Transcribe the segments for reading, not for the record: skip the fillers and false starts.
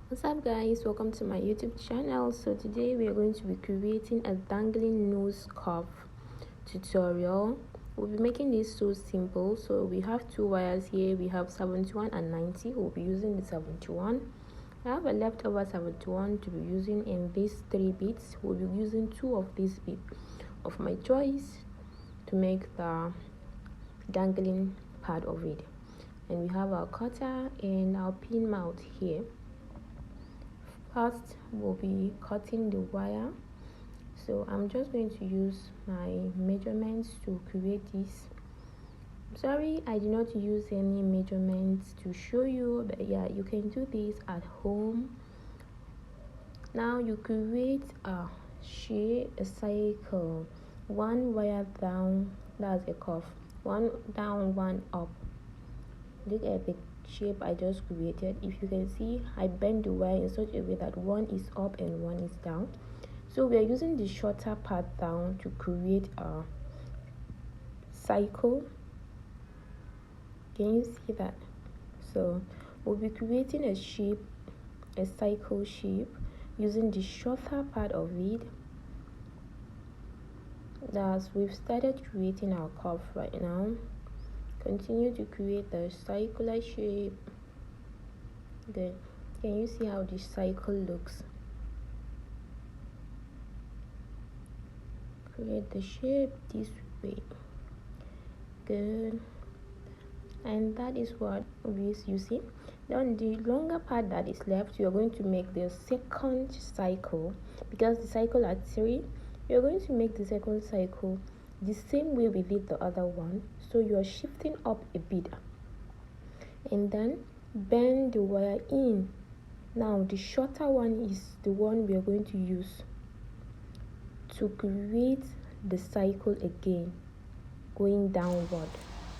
What's up guys, welcome to my YouTube channel. So today we are going to be creating a dangling nose cuff tutorial. We'll be making this so simple. So we have two wires here. We have 71 and 90. We'll be using the 71. I have a leftover 71 to be using in these 3 bits. We'll be using 2 of these bits of my choice to make the dangling part of it. And we have our cutter and our pin mount here. First, we'll be cutting the wire. So I'm just going to use my measurements to create this. Sorry, I did not use any measurements to show you, but yeah, you can do this at home. Now you create a shape, a cycle, 1 wire down, that's a cuff, 1 down, 1 up. Look at the shape I just created. If you can see, I bend the wire in such a way that 1 is up and 1 is down. So we are using the shorter part down to create a cycle. Can you see that? So we'll be creating a shape, a cycle shape, using the shorter part of it. Thus, we've started creating our cuff right now. Continue to create the circular shape. Good. Can you see how this cycle looks? Create the shape this way. Good. And that is what we is using. Then the longer part that is left, you are going to make the second cycle, because the cycle are 3. You're going to make the second cycle the same way we did the other one. So you are shifting up a bit and then bend the wire in. Now the shorter one is the one we are going to use to create the cycle again, going downward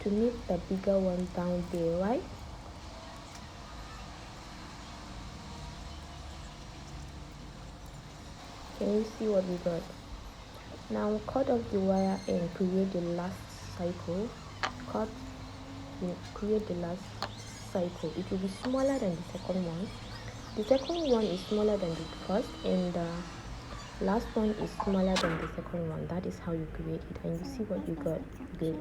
to make the bigger one down there, right? Can you see what we got? Now cut off the wire and create the last cycle. Cut and create the last cycle. It will be smaller than the second one. The second one is smaller than the first, and the last one is smaller than the second one. That is how you create it, and you see what you got. Good.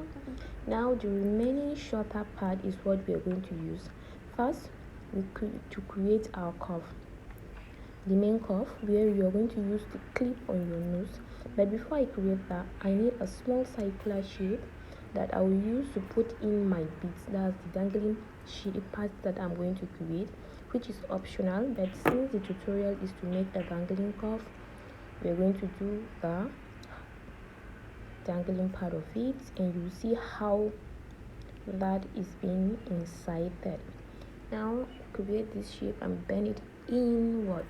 Now the remaining shorter part is what we are going to use. First, to create our cuff, the main cuff, where you are going to use the clip on your nose. But before I create that, I need a small circular shape that I will use to put in my beads. That's the dangling shape part that I'm going to create, which is optional, but since the tutorial is to make a dangling cuff, we're going to do the dangling part of it, and you see how that is being inserted. Now create this shape and bend it inward.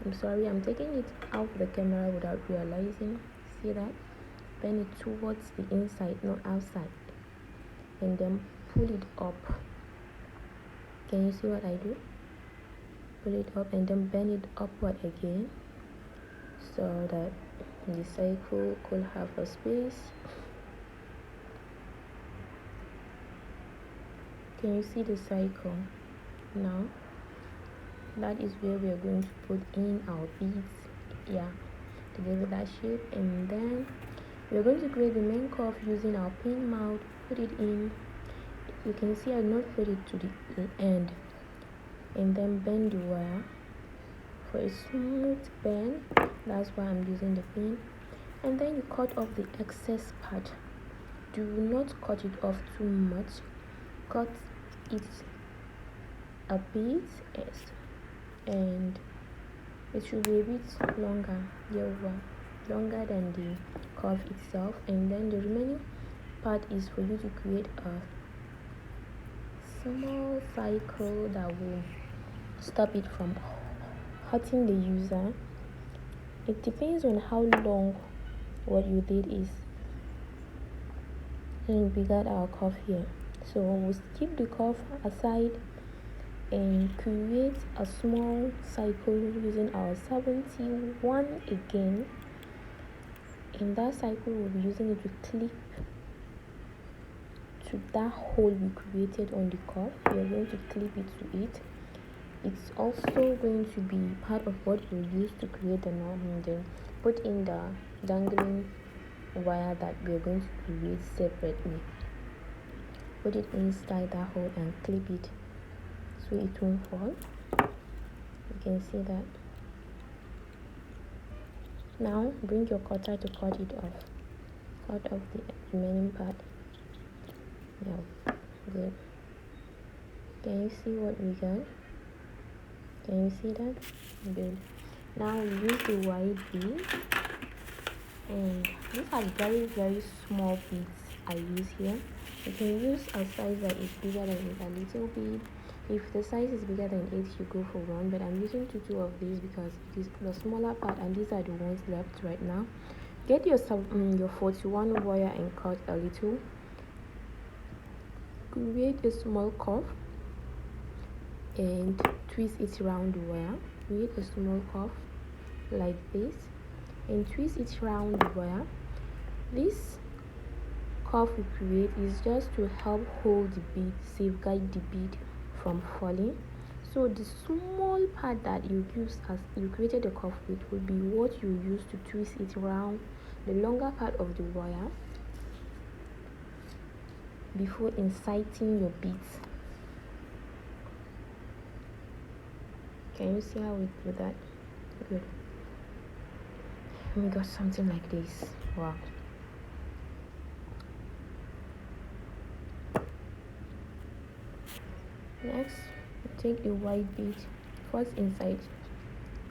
I'm sorry, I'm taking it out of the camera without realizing. See that? Bend it towards the inside, not outside, and then pull it up. Can you see what I do? Pull it up and then bend it upward again, so that the cycle could have a space. Can you see the cycle? Now that is where we are going to put in our beads, yeah, to give it that shape. And then we are going to create the main cuff using our pin mount. Put it in. You can see I not put it to the end, and then bend the wire for a smooth bend. That's why I'm using the pin. And then you cut off the excess part. Do not cut it off too much. Cut it a bit, yes, and it should be a bit longer, longer than the curve itself. And then the remaining part is for you to create a small cycle that will stop it from hurting the user. It depends on how long what you did is. And we got our cuff here, so we'll keep the cuff aside and create a small cycle using our 71 again. In that cycle, we'll be using it to clip to that hole we created on the cuff. We are going to clip it to it. it's also going to be part of what you use to create the knot, and then put in the dangling wire that we're going to create separately. Put it inside that hole and clip it so it won't fall. You can see that. Now bring your cutter to cut it off. Cut off the remaining part. Yeah, good. Can you see what we got? Can you see that? Good. Now we use the white bead, and these are very small beads I use here. You can use a size that is bigger than a little bead. If the size is bigger than 8, you go for 1, but I'm using two of these because it is the smaller part, and these are the ones left right now. Get your 41 wire and cut a little. Create a small curve and twist it around the wire. Create a small curve like this and twist it around the wire. This curve we create is just to help hold the bead, safeguard the bead from falling. So the small part that you use as you created the curve with will be what you use to twist it around the longer part of the wire before inserting your beads. Can you see how we do that? Good. We got something like this. Wow. Next, take the white bead. First inside.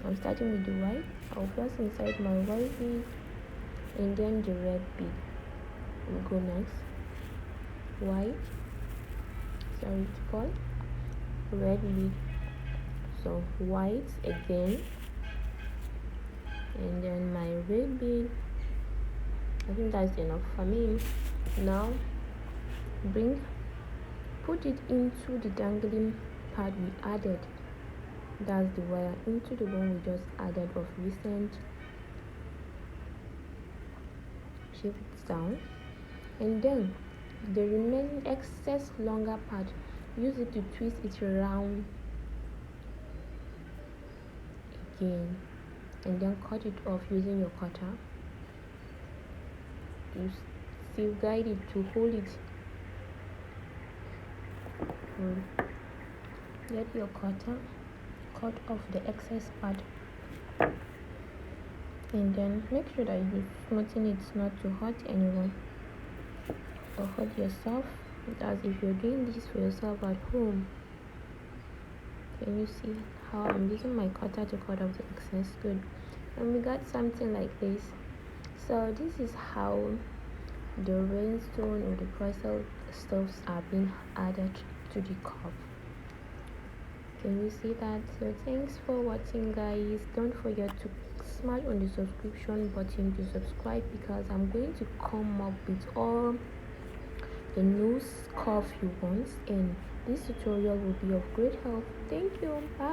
I'm starting with the white. I'll first inside my white bead and then the red bead. We'll go next. White. Sorry to fall. Red bead. So white again. And then my red bead. I think that's enough for me. Now put it into the dangling part we added. That's the wire into the one we just added of recent. Shape it down, and then the remaining excess longer part, use it to twist it around again, and then cut it off using your cutter to safeguard it, to hold it. Get your cutter, cut off the excess part, and then make sure that you smoothen it not to hurt anyone or hurt yourself. That's if you're doing this for yourself at home. Can you see how I'm using my cutter to cut off the excess? Good. And we got something like this. So this is how the rhinestone or the crystal stuffs are being added to the cup. Can you see that? So thanks for watching, guys. Don't forget to smash on the subscription button to subscribe, because I'm going to come up with all the new stuff you want, and this tutorial will be of great help. Thank you. Bye.